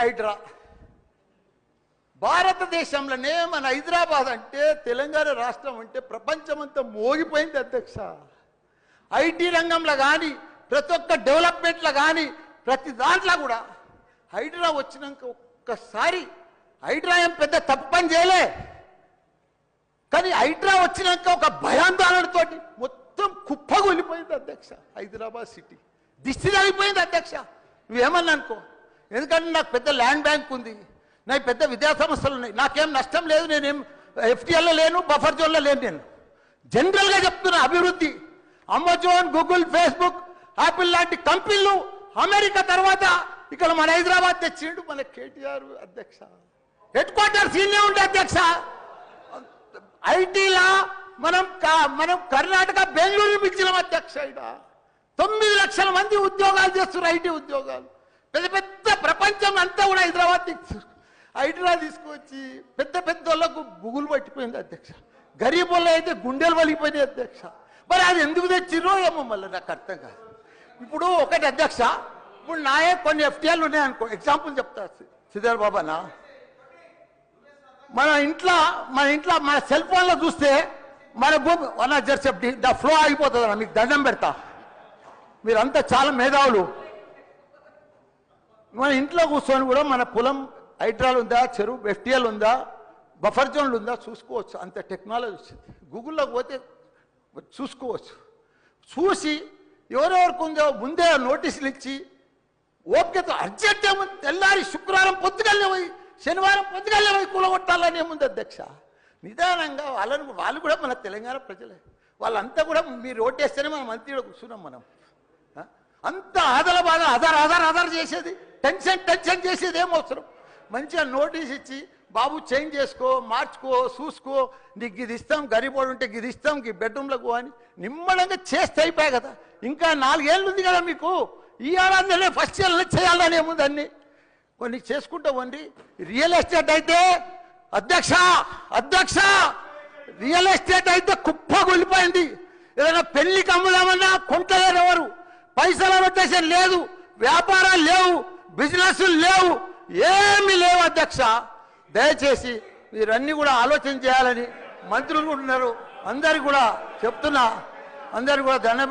హైడ్రా భారతదేశంలోనే మన హైదరాబాద్ అంటే తెలంగాణ రాష్ట్రం అంటే ప్రపంచమంతా మోగిపోయింది అధ్యక్ష. ఐటీ రంగంలో కానీ ప్రతి ఒక్క డెవలప్మెంట్లో కానీ ప్రతి దాంట్లో కూడా హైడ్రా వచ్చినాక ఒక్కసారి హైడ్రా ఏం పెద్ద తప్పు పని చేయలే, కానీ హైడ్రా వచ్చినాక ఒక భయాందోళనతో మొత్తం కుప్పగొలిపోయింది అధ్యక్ష. హైదరాబాద్ సిటీ దిష్టి తగిలిపోయింది అధ్యక్ష. నువ్వేమన్నా అనుకో, ఎందుకంటే నాకు పెద్ద ల్యాండ్ బ్యాంక్ ఉంది, నాకు పెద్ద విద్యా సంస్థలు ఉన్నాయి, నాకేం నష్టం లేదు, నేనేం ఎఫ్టీఎల్లో లేను, బఫర్ జోన్లో లేను. నేను జనరల్గా చెప్తున్నా, అభివృద్ధి అమెజాన్, గూగుల్, ఫేస్బుక్, యాపిల్ లాంటి కంపెనీలు అమెరికా తర్వాత ఇక్కడ మన హైదరాబాద్ తెచ్చిండు మన కేటీఆర్ అధ్యక్ష. హెడ్ క్వార్టర్స్ ఈయనే ఉండే అధ్యక్ష. ఐటీలా మనం కర్ణాటక బెంగళూరు పిలిచినాం అధ్యక్ష. 9 లక్షల మంది ఉద్యోగాలు చేస్తున్నారు, ఐటీ ఉద్యోగాలు. పెద్ద పెద్ద ప్రపంచం అంతా కూడా హైడ్రా తీసుకొచ్చి పెద్ద పెద్ద వాళ్ళకు బుగులు పట్టిపోయింది అధ్యక్ష. గరీబ్ వాళ్ళు అయితే గుండెలు వలిగిపోయినాయి అధ్యక్ష. మరి అది ఎందుకు తెచ్చిరో ఏమో మళ్ళీ నాకు అర్థం కాదు. ఇప్పుడు ఒకటి అధ్యక్ష, ఇప్పుడు నాయే కొన్ని ఎఫ్టీఎల్ ఉన్నాయనుకో, ఎగ్జాంపుల్ చెప్తా శ్రీధర్ బాబానా, మన ఇంట్లో మన సెల్ ఫోన్లో చూస్తే మన భూమి అన్న జర్సెప్టి ఫ్లో ఆగిపోతుంది అన్న, మీకు దండం పెడతా, మీరంతా చాలా మేధావులు. మన ఇంట్లో కూర్చొని కూడా మన పొలం హైడ్రాల్ ఉందా, చెరువు ఎఫ్టీఎల్ ఉందా, బఫర్ జోన్లు ఉందా చూసుకోవచ్చు. అంత టెక్నాలజీ వచ్చింది. గూగుల్లోకి పోతే చూసుకోవచ్చు. చూసి ఎవరెవరికి ఉందో ముందే నోటీసులు ఇచ్చి ఓపికతో అర్జెంట్ ఏముంది, తెల్లారి శుక్రవారం పొద్దుగల్లే పోయి శనివారం పొద్దుగల్లే పోయి కూలగొట్టాలని ఏముంది అధ్యక్ష. నిదానంగా వాళ్ళు కూడా మన తెలంగాణ ప్రజలే, వాళ్ళంతా కూడా మీరు ఓటేస్తేనే మనం మంత్రిలో కూర్చున్నాం. మనం అంత ఆదల బాధ ఆధార్ చేసేది, టెన్షన్ చేసేది ఏం అవసరం. మంచిగా నోటీస్ ఇచ్చి బాబు చేంజ్ చేసుకో, మార్చుకో, చూసుకో, నీకు ఇది ఇస్తాం, గరీబోడు ఉంటే ఇది ఇస్తాం, ఈ బెడ్రూమ్లకు అని నిమ్మడంగా చేస్తే అయిపోయాయి కదా. ఇంకా 4 ఏళ్ళు ఉంది కదా మీకు, ఈ ఏడాదిలోనే ఫస్ట్ ఇయర్లో చేయాలని ఏముంది, అన్ని కొన్ని చేసుకుంటా వండి. రియల్ ఎస్టేట్ అయితే అధ్యక్ష రియల్ ఎస్టేట్ అయితే కుప్పగొలిపోయింది. ఏదైనా పెళ్లికి అమ్ముదామన్నా కొంటలేరు ఎవరు, పైసల రొటేషన్ లేదు, వ్యాపారాలు లేవు, బిజినెస్లు లేవు, ఏమీ లేవు అధ్యక్ష. దయచేసి మీరన్నీ కూడా ఆలోచన చేయాలని మంత్రులు ఉన్నారు, అందరికి కూడా చెప్తున్నా, అందరికి కూడా ధన్యవాదాలు.